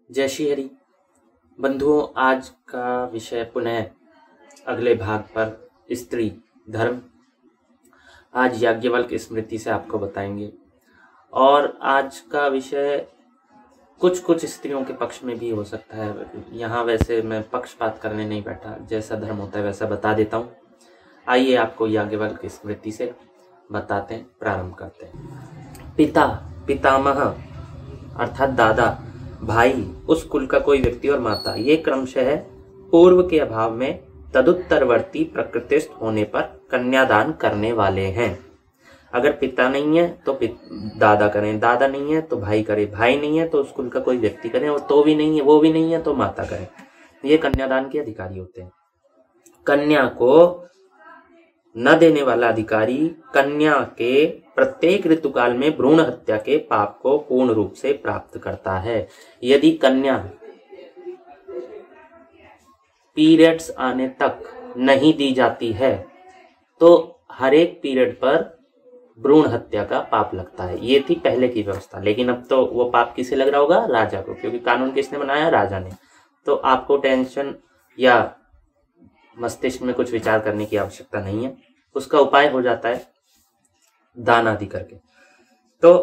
जय श्री हरि। बंधुओं, आज का विषय पुनः अगले भाग पर स्त्री धर्म। आज याज्ञवल्क्य स्मृति से आपको बताएंगे और आज का विषय कुछ कुछ स्त्रियों के पक्ष में भी हो सकता है। यहाँ वैसे मैं पक्षपात करने नहीं बैठा, जैसा धर्म होता है वैसा बता देता हूँ। आइए आपको याज्ञवल्क्य स्मृति से बताते हैं, प्रारंभ करते हैं। पिता, पितामह अर्थात दादा, भाई, उस कुल का कोई व्यक्ति और माता, ये क्रमशः पूर्व के अभाव में तदुत्तरवर्ती प्रकृतिस्थ होने पर कन्यादान करने वाले हैं। अगर पिता नहीं है तो दादा करें, दादा नहीं है तो भाई करे, भाई नहीं है तो उस कुल का कोई व्यक्ति करे, और तो भी नहीं है, वो भी नहीं है तो माता करे। ये कन्यादान के अधिकारी होते हैं। कन्या को न देने वाला अधिकारी कन्या के प्रत्येक ऋतुकाल में भ्रूण हत्या के पाप को पूर्ण रूप से प्राप्त करता है। यदि कन्या पीरियड्स आने तक नहीं दी जाती है तो हर एक पीरियड पर भ्रूण हत्या का पाप लगता है। ये थी पहले की व्यवस्था, लेकिन अब तो वो पाप किसे लग रहा होगा? राजा को, क्योंकि कानून किसने बनाया? राजा ने। तो आपको टेंशन या मस्तिष्क में कुछ विचार करने की आवश्यकता नहीं है, उसका उपाय हो जाता है दान आदि करके। तो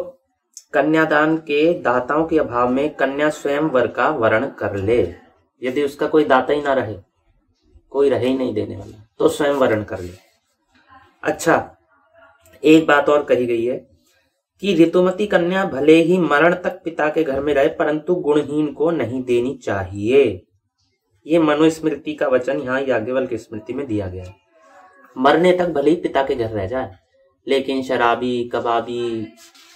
कन्यादान के दाताओं के अभाव में कन्या स्वयं वर का वर्ण कर ले। यदि उसका कोई दाता ही ना रहे, कोई रहे ही नहीं देने वाला, तो स्वयं वर्ण कर ले। अच्छा, एक बात और कही गई है कि ऋतुमती कन्या भले ही मरण तक पिता के घर में रहे परंतु गुणहीन को नहीं देनी चाहिए। ये मनुस्मृति का वचन यहाँ याज्ञवल्क्य स्मृति में दिया गया है। मरने तक भले ही पिता के घर रह जाए, लेकिन शराबी, कबाबी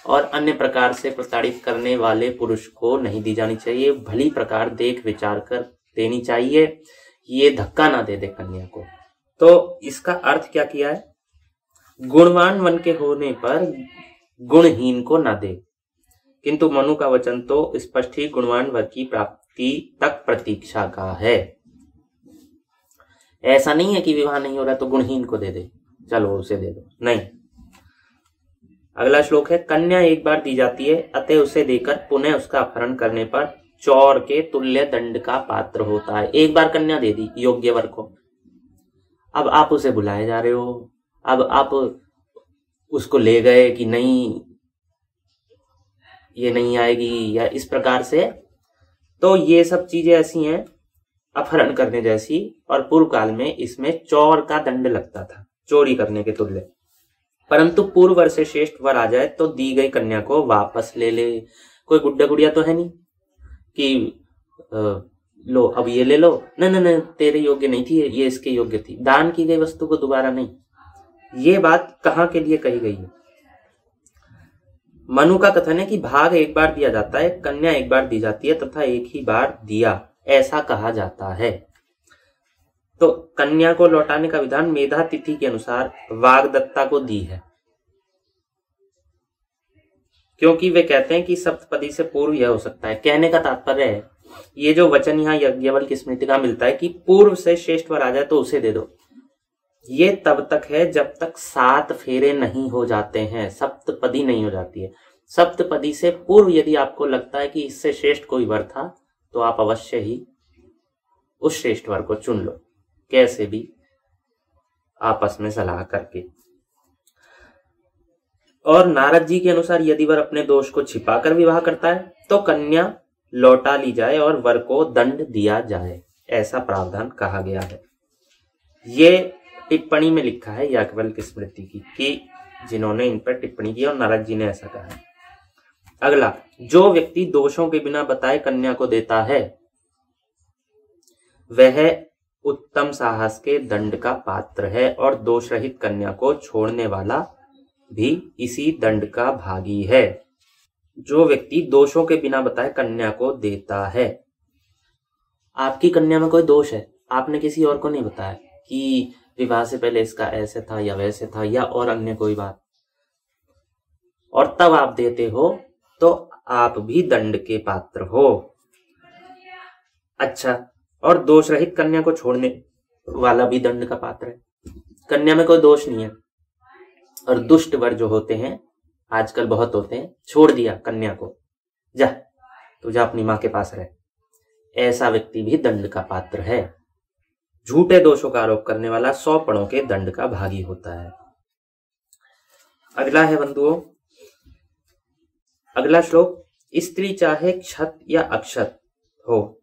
और अन्य प्रकार से प्रताड़ित करने वाले पुरुष को नहीं दी जानी चाहिए। भली प्रकार देख विचार कर देनी चाहिए, ये धक्का ना दे दे कन्या को। तो इसका अर्थ क्या किया है? गुणवान वन के होने पर गुणहीन को ना दे, किंतु मनु का वचन तो स्पष्ट ही गुणवान वर की प्राप्ति तक प्रतीक्षा का है। ऐसा नहीं है कि विवाह नहीं हो रहा तो गुणहीन को दे दे, चलो उसे दे दो, नहीं। अगला श्लोक है, कन्या एक बार दी जाती है, अतः उसे देकर पुनः उसका अपहरण करने पर चौर के तुल्य दंड का पात्र होता है। एक बार कन्या दे दी योग्य वर को, अब आप उसे बुलाए जा रहे हो, अब आप उसको ले गए कि नहीं ये नहीं आएगी या इस प्रकार से, तो ये सब चीजें ऐसी हैं अपहरण करने जैसी, और पूर्व काल में इसमें चौर का दंड लगता था, चोरी करने के तुल्य। परंतु पूर्व वर से श्रेष्ठ वर आ जाए तो दी गई कन्या को वापस ले ले। कोई गुड्डा गुड़िया तो है नहीं कि लो अब ये ले लो, नहीं तेरे योग्य नहीं थी, ये इसके योग्य थी। दान की गई वस्तु को दोबारा नहीं। ये बात कहाँ के लिए कही गई है? मनु का कथन है कि भाग एक बार दिया जाता है, कन्या एक बार दी जाती है तथा एक ही बार दिया, ऐसा कहा जाता है। तो कन्या को लौटाने का विधान मेधा तिथि के अनुसार वागदत्ता को दी है, क्योंकि वे कहते हैं कि सप्तपदी से पूर्व यह हो सकता है। कहने का तात्पर्य है, ये जो वचन यहाँ याज्ञवल्क्य स्मृति का मिलता है कि पूर्व से श्रेष्ठ वर आ जाए तो उसे दे दो, ये तब तक है जब तक 7 फेरे नहीं हो जाते हैं, सप्तपदी नहीं हो जाती है। सप्तपदी से पूर्व यदि आपको लगता है कि इससे श्रेष्ठ कोई वर था तो आप अवश्य ही उस श्रेष्ठ वर को चुन लो, कैसे भी आपस में सलाह करके। और नारद जी के अनुसार यदि वर अपने दोष को छिपाकर विवाह करता है तो कन्या लौटा ली जाए और वर को दंड दिया जाए, ऐसा प्रावधान कहा गया है। ये टिप्पणी में लिखा है याज्ञवल्क्य स्मृति की, कि जिन्होंने इन पर टिप्पणी की और नारद जी ने ऐसा कहा है। अगला, जो व्यक्ति दोषों के बिना बताए कन्या को देता है वह उत्तम साहस के दंड का पात्र है, और दोष रहित कन्या को छोड़ने वाला भी इसी दंड का भागी है। जो व्यक्ति दोषों के बिना बताए कन्या को देता है, आपकी कन्या में कोई दोष है, आपने किसी और को नहीं बताया कि विवाह से पहले इसका ऐसे था या वैसे था या और अन्य कोई बात, और तब आप देते हो तो आप भी दंड के पात्र हो। अच्छा, और दोष रहित कन्या को छोड़ने वाला भी दंड का पात्र है। कन्या में कोई दोष नहीं है, और दुष्ट वर जो होते हैं आजकल बहुत होते हैं, छोड़ दिया कन्या को, जा तू जा अपनी माँ के पास रह, ऐसा व्यक्ति भी दंड का पात्र है। झूठे दोषों का आरोप करने वाला 100 पणों के दंड का भागी होता है। अगला है बंधुओं, अगला श्लोक, स्त्री चाहे क्षत या अक्षत हो,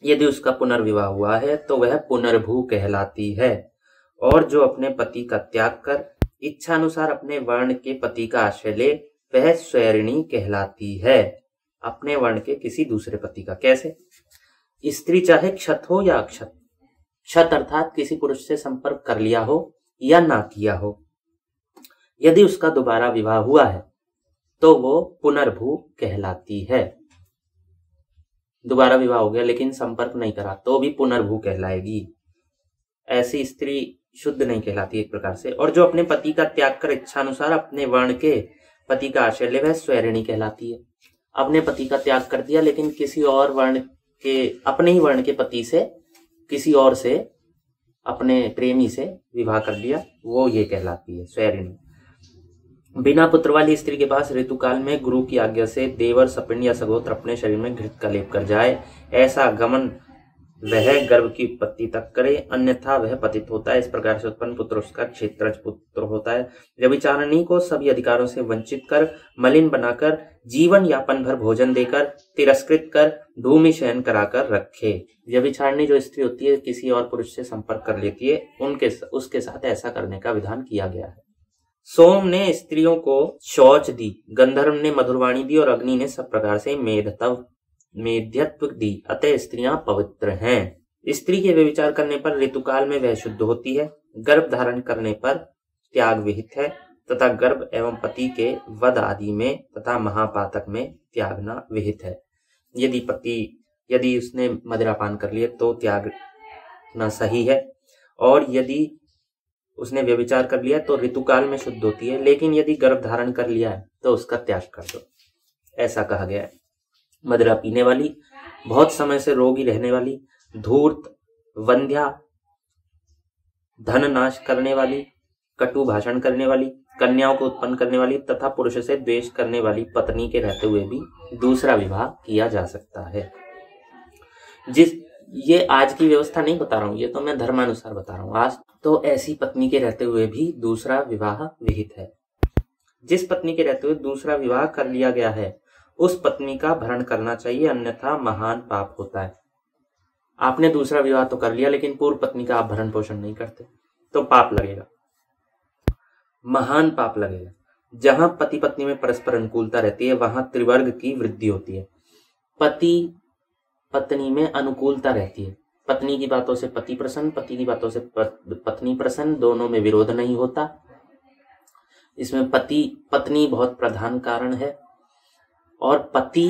यदि उसका पुनर्विवाह हुआ है तो वह पुनर्भू कहलाती है। और जो अपने पति का त्याग कर इच्छानुसार अपने वर्ण के पति का आश्रय ले, वह स्वैरिणी कहलाती है। अपने वर्ण के किसी दूसरे पति का। कैसे? स्त्री चाहे क्षत हो या अक्षत, क्षत अर्थात किसी पुरुष से संपर्क कर लिया हो या ना किया हो, यदि उसका दोबारा विवाह हुआ है तो वो पुनर्भू कहलाती है। दोबारा विवाह हो गया लेकिन संपर्क नहीं करा तो भी पुनर्भू कहलाएगी। ऐसी स्त्री शुद्ध नहीं कहलाती एक प्रकार से। और जो अपने पति का त्याग कर इच्छानुसार अपने वर्ण के पति का आश्रय ले, वह स्वैरिणी कहलाती है। अपने पति का त्याग कर दिया लेकिन किसी और वर्ण के, अपने ही वर्ण के पति से किसी और से, अपने प्रेमी से विवाह कर लिया, वो ये कहलाती है स्वैरिणी। बिना पुत्र वाली स्त्री के पास ऋतुकाल में गुरु की आज्ञा से देवर, सपिंड या सगोत्र अपने शरीर में घृत का लेप कर जाए, ऐसा गमन वह गर्भ की उत्पत्ति तक करे, अन्यथा वह पतित होता है। इस प्रकार से उत्पन्न पुत्र उसका क्षेत्रज पुत्र होता है। व्यभिचारिणी को सभी अधिकारों से वंचित कर, मलिन बनाकर, जीवन यापन भर भोजन देकर, तिरस्कृत कर, भूमि शयन कराकर रखे। व्यभिचारिणी जो स्त्री होती है, किसी और पुरुष से संपर्क कर लेती है, उसके साथ ऐसा करने का विधान किया गया है। सोम ने स्त्रियों को शौच दी, गंधर्व ने मधुरवाणी दी और अग्नि ने सब प्रकार से मेध्यत्व दी, अतः स्त्रियां पवित्र हैं। स्त्री के व्यभिचार करने पर ऋतुकाल में वह शुद्ध होती है, गर्भ धारण करने पर त्याग विहित है तथा गर्भ एवं पति के वध आदि में तथा महापातक में त्यागना विहित है। यदि उसने मदिरापान कर लिया तो त्यागना सही है, और यदि उसने व्यभिचार कर लिया तो ऋतुकाल में शुद्ध होती है, लेकिन यदि गर्भ धारण कर लिया है तो उसका त्याग कर दो, ऐसा कहा गया है। मदिरा पीने वाली, बहुत समय से रोगी रहने वाली, धूर्त, वंध्या, धन नाश करने वाली, कटु भाषण करने वाली, कन्याओं को उत्पन्न करने वाली तथा पुरुष से द्वेष करने वाली पत्नी के रहते हुए भी दूसरा विवाह किया जा सकता है। ये आज की व्यवस्था नहीं बता रहा हूं, ये तो मैं धर्मानुसार बता रहा हूं। आज तो ऐसी पत्नी के रहते हुए भी दूसरा विवाह विहित है। जिस पत्नी के रहते हुए दूसरा विवाह कर लिया गया है उस पत्नी का भरण करना चाहिए, अन्यथा महान पाप होता है। आपने दूसरा विवाह तो कर लिया लेकिन पूर्व पत्नी का आप भरण पोषण नहीं करते तो पाप लगेगा, महान पाप लगेगा। जहां पति पत्नी में परस्पर अनुकूलता रहती है वहां त्रिवर्ग की वृद्धि होती है। पति पत्नी में अनुकूलता रहती है, पत्नी की बातों से पति प्रसन्न, पति की बातों से पत्नी प्रसन्न, दोनों में विरोध नहीं होता। इसमें पति पत्नी बहुत प्रधान कारण है, और पति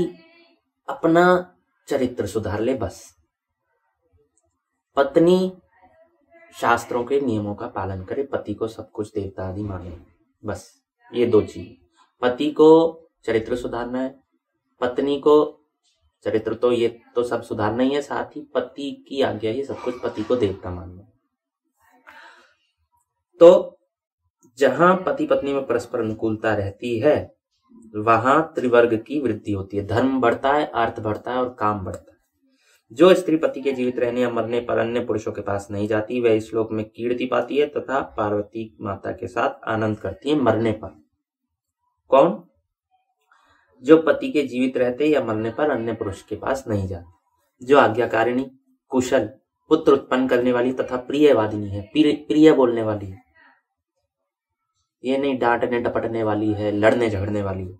अपना चरित्र सुधार ले बस। पत्नी शास्त्रों के नियमों का पालन करे, पति को सब कुछ देवता आदि माने, बस ये दो चीज। पति को चरित्र सुधारना है, पत्नी को चरित्र तो ये तो सब सुधारना ही है, साथ ही पति की आज्ञा ही सब कुछ, पति को देवता मानना। तो जहां पति पत्नी में परस्पर अनुकूलता रहती है वहां त्रिवर्ग की वृद्धि होती है, धर्म बढ़ता है, अर्थ बढ़ता है और काम बढ़ता है। जो स्त्री पति के जीवित रहने या मरने पर अन्य पुरुषों के पास नहीं जाती वह इस श्लोक में कीर्ति पाती है तथा पार्वती माता के साथ आनंद करती है मरने पर। कौन? जो पति के जीवित रहते या मरने पर अन्य पुरुष के पास नहीं जाती, जो आज्ञाकारिणी, कुशल, पुत्र उत्पन्न करने वाली तथा प्रियवादिनी है, प्रिय बोलने वाली है, ये नहीं डांटने डपटने वाली है, लड़ने झगड़ने वाली है।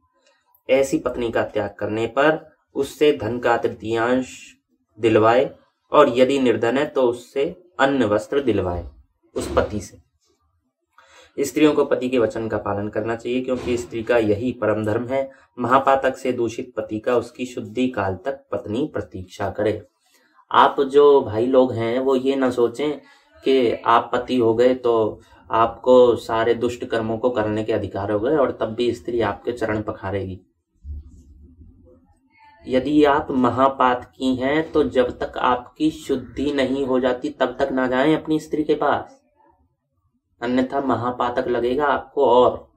ऐसी पत्नी का त्याग करने पर उससे धन का तृतीयांश दिलवाए, और यदि निर्धन है तो उससे अन्न वस्त्र दिलवाए उस पति से। स्त्रियों को पति के वचन का पालन करना चाहिए क्योंकि स्त्री का यही परम धर्म है। महापातक से दूषित पति का उसकी शुद्धि काल तक पत्नी प्रतीक्षा करे। आप जो भाई लोग हैं वो ये ना सोचें कि आप पति हो गए तो आपको सारे दुष्ट कर्मों को करने के अधिकार हो गए और तब भी स्त्री आपके चरण पखारेगी। यदि आप महापात की हैं तो जब तक आपकी शुद्धि नहीं हो जाती तब तक ना जाएं अपनी स्त्री के पास, अन्यथा महापातक लगेगा आपको। और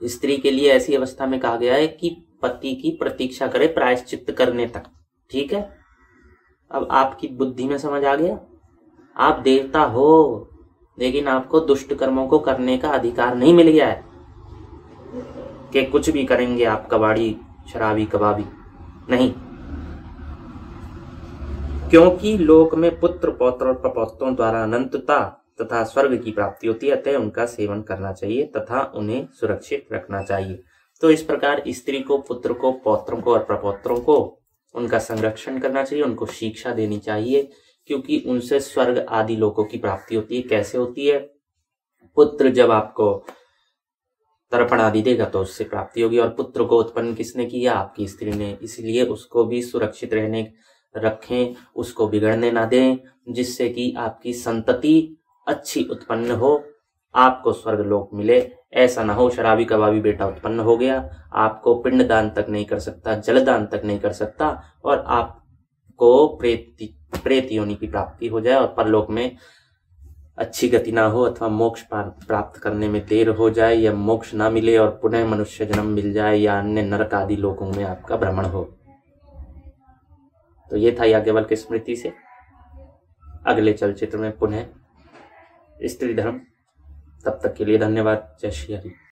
स्त्री के लिए ऐसी अवस्था में कहा गया है कि पति की प्रतीक्षा करे प्रायश्चित करने तक, ठीक है। अब आपकी बुद्धि में समझ आ गया? आप देवता हो, लेकिन आपको दुष्ट कर्मों को करने का अधिकार नहीं मिल गया है कि कुछ भी करेंगे आप, कबाड़ी शराबी कबाबी नहीं। क्योंकि लोक में पुत्र पौत्र और प्रपौत्रों द्वारा अनंतता तथा स्वर्ग की प्राप्ति होती है, अतः उनका सेवन करना चाहिए तथा उन्हें सुरक्षित रखना चाहिए। तो इस प्रकार स्त्री को, पुत्र को, पौत्रों को और प्रपौत्रों को उनका संरक्षण करना चाहिए, उनको शिक्षा देनी चाहिए, क्योंकि उनसे स्वर्ग आदि लोकों की प्राप्ति होती है। कैसे होती है? पुत्र जब आपको तर्पण आदि देगा तो उससे प्राप्ति होगी, और पुत्र को उत्पन्न किसने किया? आपकी स्त्री ने। इसलिए उसको भी सुरक्षित रहने रखें, उसको बिगड़ने ना दें, जिससे कि आपकी संतति अच्छी उत्पन्न हो, आपको स्वर्ग लोक मिले। ऐसा ना हो शराबी कबाबी बेटा उत्पन्न हो गया, आपको पिंड दान तक नहीं कर सकता, जल दान तक नहीं कर सकता, और आपको प्रेत योनि की प्राप्ति हो जाए और परलोक में अच्छी गति ना हो, अथवा मोक्ष प्राप्त करने में देर हो जाए, या मोक्ष ना मिले और पुनः मनुष्य जन्म मिल जाए, या अन्य नरक आदि लोकों में आपका भ्रमण हो। तो ये था याज्ञवल्क्य स्मृति से। अगले चलचित्र में पुनः स्त्री धर्म। तब तक के लिए धन्यवाद। जय श्री हरि।